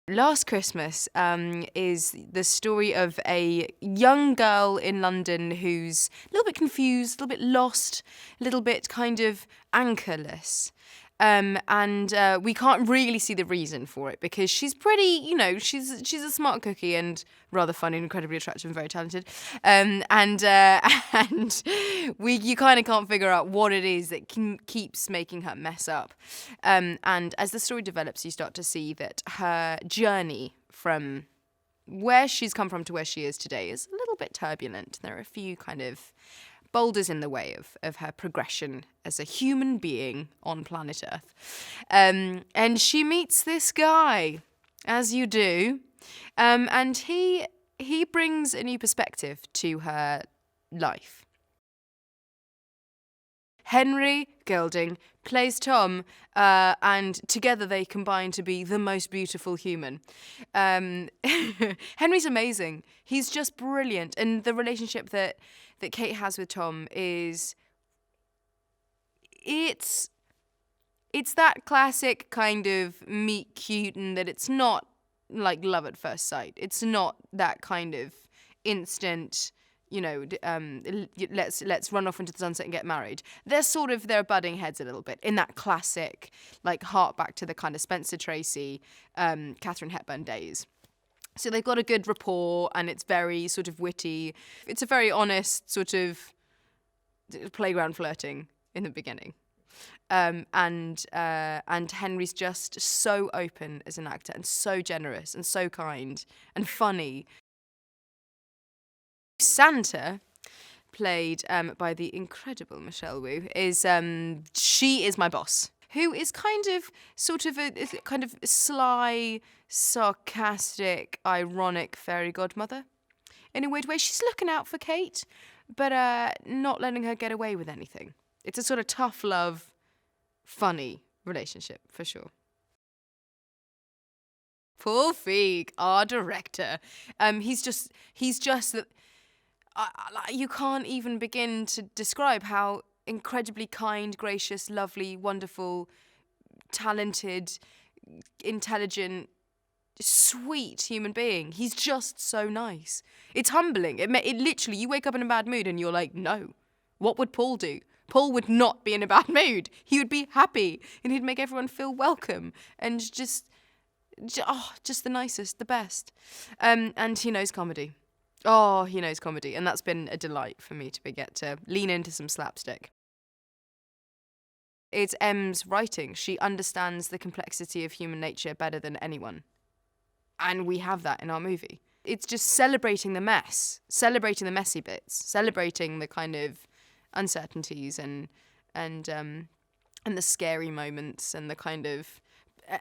Last Christmas is the story of a young girl in London who's a little bit confused, a little bit lost, a little bit kind of anchorless. And we can't really see the reason for it because she's pretty, she's a smart cookie and rather funny and incredibly attractive and very talented. You kind of can't figure out what it is that keeps making her mess up. And as the story develops, you start to see that her journey from where she's come from to where she is today is a little bit turbulent. There are a few kind of boulders in the way of her progression as a human being on planet Earth. And she meets this guy, as you do, and he brings a new perspective to her life. Henry Golding plays Tom, and together they combine to be the most beautiful human. Henry's amazing. He's just brilliant. And the relationship that Kate has with Tom is... It's that classic kind of meet cute, and that it's not like love at first sight. It's not that kind of instant... let's run off into the sunset and get married. They're butting heads a little bit in that classic, like, hark back to the kind of Spencer Tracy, Katharine Hepburn days. So they've got a good rapport, and it's very sort of witty. It's a very honest sort of playground flirting in the beginning. And Henry's just so open as an actor and so generous and so kind and funny. Santa, played by the incredible Michelle Wu, she is my boss, who is kind of a sly, sarcastic, ironic fairy godmother. In a weird way, she's looking out for Kate, but not letting her get away with anything. It's a sort of tough love, funny relationship, for sure. Paul Feig, our director. He's just that... you can't even begin to describe how incredibly kind, gracious, lovely, wonderful, talented, intelligent, sweet human being. He's just so nice. It's humbling. It literally, you wake up in a bad mood and you're like, no, what would Paul do? Paul would not be in a bad mood. He would be happy and he'd make everyone feel welcome and just the nicest, the best. And he knows comedy. Oh, he knows comedy, and that's been a delight for me to get to lean into some slapstick. It's M's writing. She understands the complexity of human nature better than anyone. And we have that in our movie. It's just celebrating the mess, celebrating the messy bits, celebrating the kind of uncertainties and the scary moments and the kind of...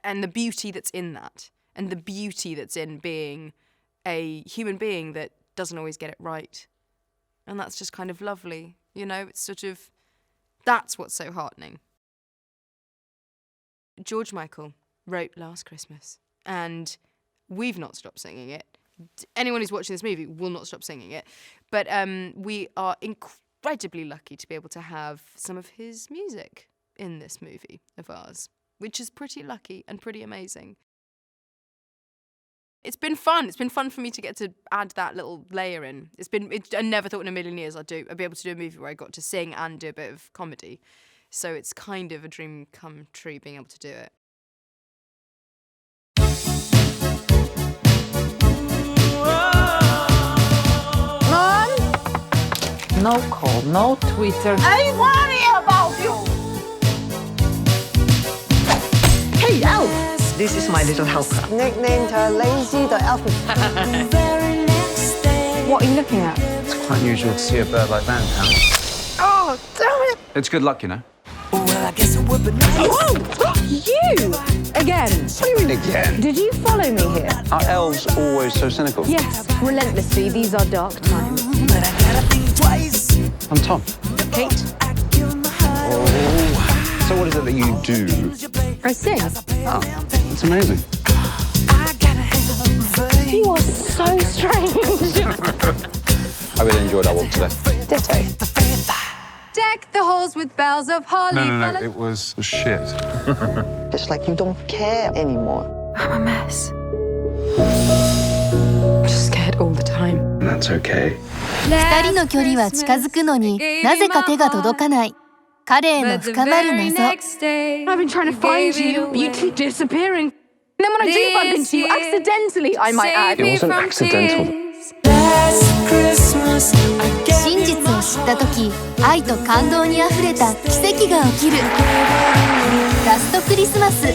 and the beauty that's in that, and the beauty that's in being a human being that doesn't always get it right. And that's just kind of lovely, it's sort of... That's what's so heartening. George Michael wrote Last Christmas, and we've not stopped singing it. Anyone who's watching this movie will not stop singing it. But we are incredibly lucky to be able to have some of his music in this movie of ours, which is pretty lucky and pretty amazing. It's been fun. It's been fun for me to get to add that little layer in. I never thought in a million years I'd be able to do a movie where I got to sing and do a bit of comedy. So it's kind of a dream come true being able to do it. Mom? No call, no Twitter. I worry about you. Hey, Elf! This is my little helper. Nicknamed her Lazy the Elf. What are you looking at? It's quite unusual to see a bird like that in town. Oh, damn it! It's good luck, Well, I guess it would be nice. Oh, you! Again. What do you mean again? Did you follow me here? Are elves always so cynical? Yes, relentlessly. These are dark times. But I gotta think twice. I'm Tom. Kate? Oh. So what is it that you do? I sing. Oh, that's amazing. You are so strange. I really enjoyed our walk today. Ditto. Deck the halls with bells of holly. No, it was shit. It's like you don't care anymore. I'm a mess. Just scared all the time. That's okay. 二人の距離は近づくのになぜか手が届かない。彼への深まる謎。 I've been trying to find you, but you keep disappearing. And then when I do bump into you, accidentally, I might add. It wasn't accidental. 真実を知った時、愛と感動にあふれた奇跡が起きる。ラストクリスマス。